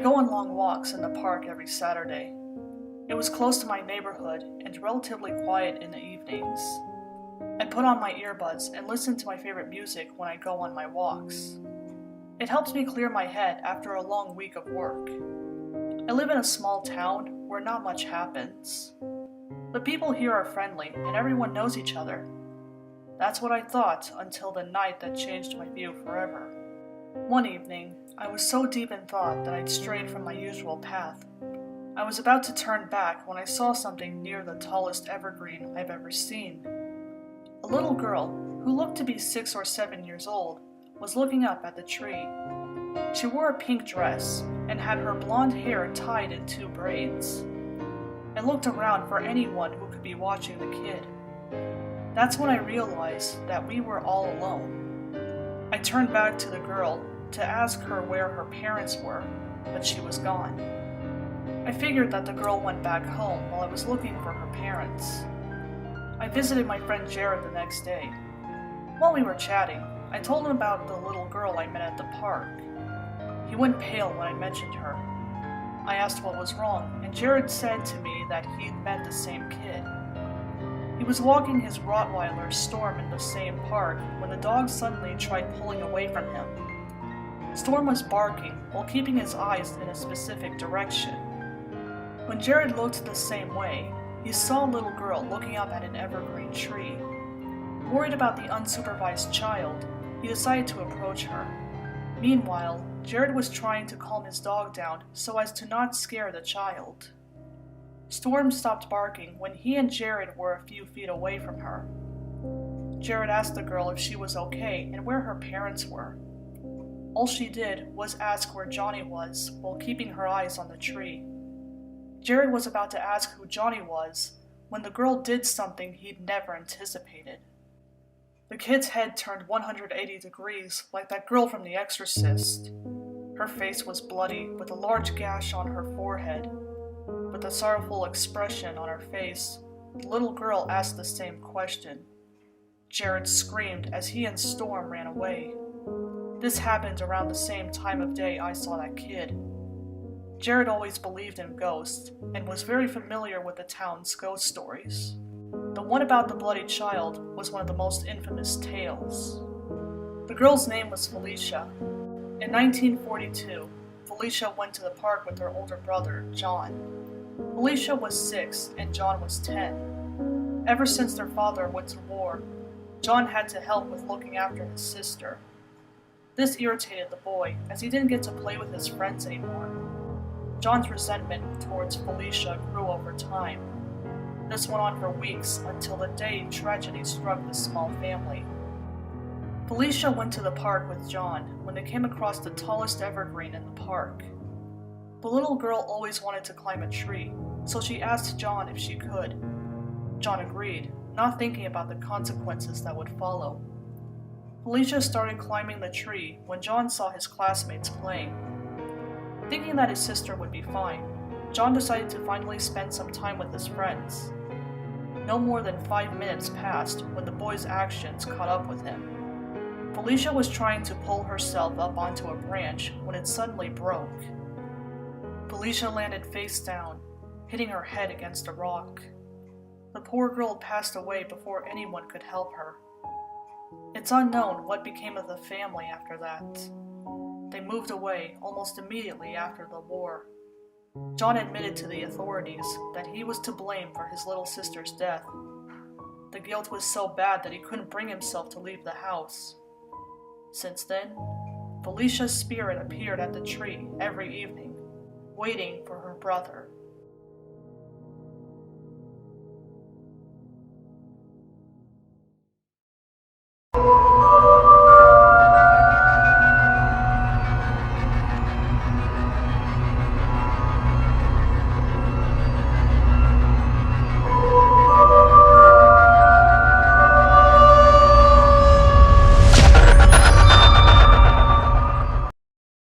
go on long walks in the park every Saturday. It was close to my neighborhood and relatively quiet in the evenings. I put on my earbuds and listen to my favorite music when I go on my walks. It helps me clear my head after a long week of work. I live in a small town where not much happens. The people here are friendly and everyone knows each other. That's what I thought until the night that changed my view forever. One evening, I was so deep in thought that I'd strayed from my usual path. I was about to turn back when I saw something near the tallest evergreen I've ever seen. A little girl, who looked to be 6 or 7 years old, was looking up at the tree. She wore a pink dress and had her blonde hair tied in 2 braids. I looked around for anyone who could be watching the kid. That's when I realized that we were all alone. I turned back to the girl to ask her where her parents were, but she was gone. I figured that the girl went back home while I was looking for her parents. I visited my friend Jared the next day. While we were chatting, I told him about the little girl I met at the park. He went pale when I mentioned her. I asked what was wrong, and Jared said to me that he'd met the same kid. He was walking his Rottweiler Storm in the same park when the dog suddenly tried pulling away from him. Storm was barking while keeping his eyes in a specific direction. When Jared looked the same way, he saw a little girl looking up at an evergreen tree. Worried about the unsupervised child, he decided to approach her. Meanwhile, Jared was trying to calm his dog down so as to not scare the child. Storm stopped barking when he and Jared were a few feet away from her. Jared asked the girl if she was okay and where her parents were. All she did was ask where Johnny was while keeping her eyes on the tree. Jared was about to ask who Johnny was when the girl did something he'd never anticipated. The kid's head turned 180 degrees like that girl from The Exorcist. Her face was bloody with a large gash on her forehead. With a sorrowful expression on her face, the little girl asked the same question. Jared screamed as he and Storm ran away. This happened around the same time of day I saw that kid. Jared always believed in ghosts and was very familiar with the town's ghost stories. The one about the bloody child was one of the most infamous tales. The girl's name was Felicia. In 1942, Felicia went to the park with her older brother, John. Felicia was 6 and John was 10. Ever since their father went to war, John had to help with looking after his sister. This irritated the boy as he didn't get to play with his friends anymore. John's resentment towards Felicia grew over time. This went on for weeks until the day tragedy struck the small family. Felicia went to the park with John when they came across the tallest evergreen in the park. The little girl always wanted to climb a tree, so she asked John if she could. John agreed, not thinking about the consequences that would follow. Felicia started climbing the tree when John saw his classmates playing. Thinking that his sister would be fine, John decided to finally spend some time with his friends. No more than 5 minutes passed when the boy's actions caught up with him. Felicia was trying to pull herself up onto a branch when it suddenly broke. Felicia landed face down, hitting her head against a rock. The poor girl passed away before anyone could help her. It's unknown what became of the family after that. They moved away almost immediately after the war. John admitted to the authorities that he was to blame for his little sister's death. The guilt was so bad that he couldn't bring himself to leave the house. Since then, Felicia's spirit appeared at the tree every evening, waiting for her brother.